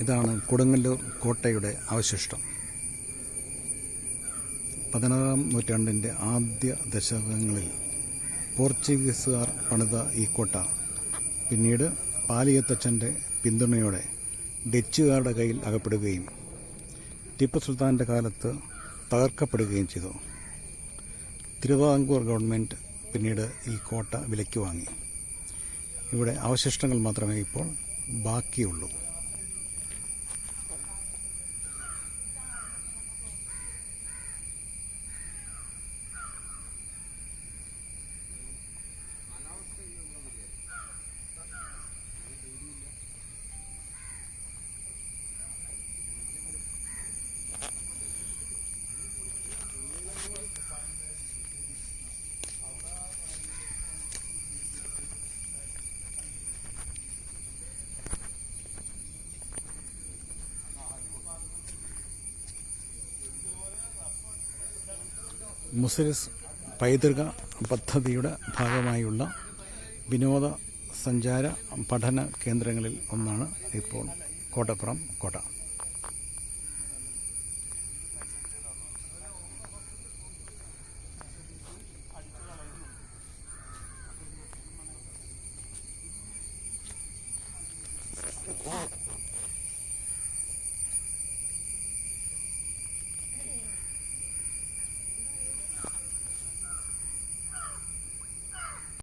ഇതാണ് കൊടുങ്ങല്ലൂർ കോട്ടയുടെ അവശിഷ്ടം. 16-ാം നൂറ്റാണ്ടിൻ്റെ ആദ്യ ദശകങ്ങളിൽ പോർച്ചുഗീസുകാർ പണിത ഈ കോട്ട പിന്നീട് പാലിയത്തച്ഛൻ്റെ പിന്തുണയോടെ ഡച്ചുകാരുടെ കയ്യിൽ അകപ്പെടുകയും ടിപ്പു സുൽത്താൻ്റെ കാലത്ത് തകർക്കപ്പെടുകയും ചെയ്തു. തിരുവിതാംകൂർ ഗവൺമെൻറ് പിന്നീട് ഈ കോട്ട വിലയ്ക്ക് വാങ്ങി. ഇവിടെ അവശിഷ്ടങ്ങൾ മാത്രമേ ഇപ്പോൾ ബാക്കിയുള്ളൂ. മുസിരിസ് പൈതൃക പദ്ധതിയുടെ ഭാഗമായുള്ള വിനോദ സഞ്ചാര പഠന കേന്ദ്രങ്ങളിൽ ഒന്നാണ് ഇപ്പോൾ കോട്ടപ്പുറം കോട്ട.